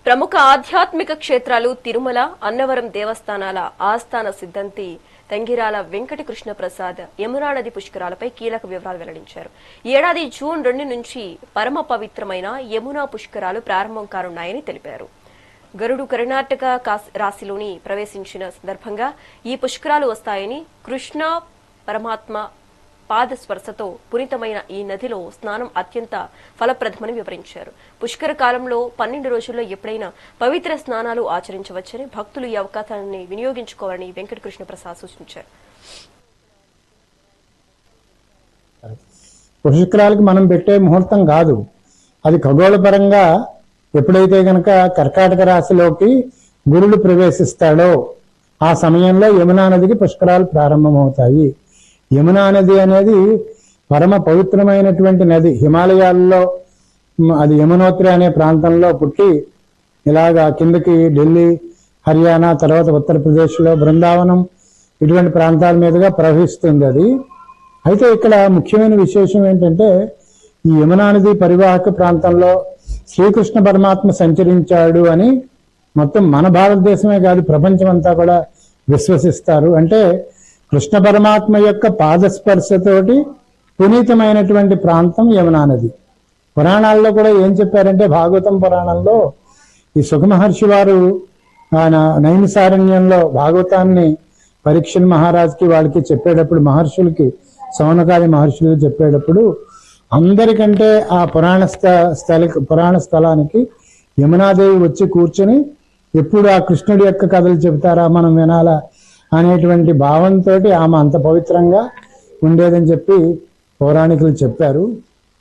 ప్రముఖ ఆధ్యాత్మిక క్షేత్రాలు తిరుమల, అన్నవరం దేవస్థానాల ఆస్థాన సిద్ధాంతి తంగిరాల వెంకట కృష్ణ ప్రసాద్ యమునా నది పుష్కరాలపై కీలక వివరాలు వెల్లడించారు. ఈ ఏడాది జూన్ 2 నుంచి పరమ పవిత్రమైన యమునా పుష్కరాలు ప్రారంభం కానున్నాయని తెలిపారు. గరుడు కర్ణాటక రాశిలోని ప్రవేశించిన సందర్భంగా ఈ పుష్కరాలు వస్తాయని, కృష్ణ పరమాత్మ పాదస్పర్శతో పునీతమైన ఈ నదిలో స్నానం అత్యంత ఫలప్రదమని వివరించారు. పుష్కర కాలంలో 12 రోజుల్లో ఎప్పుడైనా పవిత్ర స్నానాలు ఆచరించవచ్చని, భక్తులు ఈ అవకాశాన్ని వినియోగించుకోవాలని వెంకటకృష్ణ ప్రసాద్ సూచించారు. పుష్కరాలకు మనం పెట్టే ముహూర్తం కాదు, అది ఖగోళపరంగా ఎప్పుడైతే గనక కర్కాటక రాశిలోకి గురుడు ప్రవేశిస్తాడో ఆ సమయంలో యమునా నదికి పుష్కరాలు ప్రారంభమవుతాయి. యమునా నది అనేది పరమ పవిత్రమైనటువంటి నది. హిమాలయాల్లో అది యమునోత్రి అనే ప్రాంతంలో పుట్టి ఇలాగా కిందకి ఢిల్లీ, హర్యానా, తర్వాత ఉత్తరప్రదేశ్లో బృందావనం ఇటువంటి ప్రాంతాల మీదుగా ప్రవహిస్తుంది అది. అయితే ఇక్కడ ముఖ్యమైన విశేషం ఏంటంటే, ఈ యమునా నది పరివాహక ప్రాంతంలో శ్రీకృష్ణ పరమాత్మ సంచరించాడు అని మొత్తం మన భారతదేశమే కాదు ప్రపంచం అంతా కూడా విశ్వసిస్తారు. అంటే కృష్ణ పరమాత్మ యొక్క పాదస్పర్శతోటి పునీతమైనటువంటి ప్రాంతం యమునా నది. పురాణాల్లో కూడా ఏం చెప్పారంటే, భాగవతం పురాణంలో ఈ సుఖమహర్షి వారు నైమిసారణ్యంలో భాగవతాన్ని పరీక్షణ్ మహారాజుకి వాళ్ళకి చెప్పేటప్పుడు, మహర్షులకి సౌనకాది మహర్షులకి చెప్పేటప్పుడు అందరికంటే ఆ పురాణ స్థలానికి యమునాదేవి వచ్చి కూర్చొని ఎప్పుడు ఆ కృష్ణుడి యొక్క కథలు చెబుతారా మనం వినాలా అనేటువంటి భావంతో ఆమె అంత పవిత్రంగా ఉండేదని చెప్పి పౌరాణికులు చెప్పారు.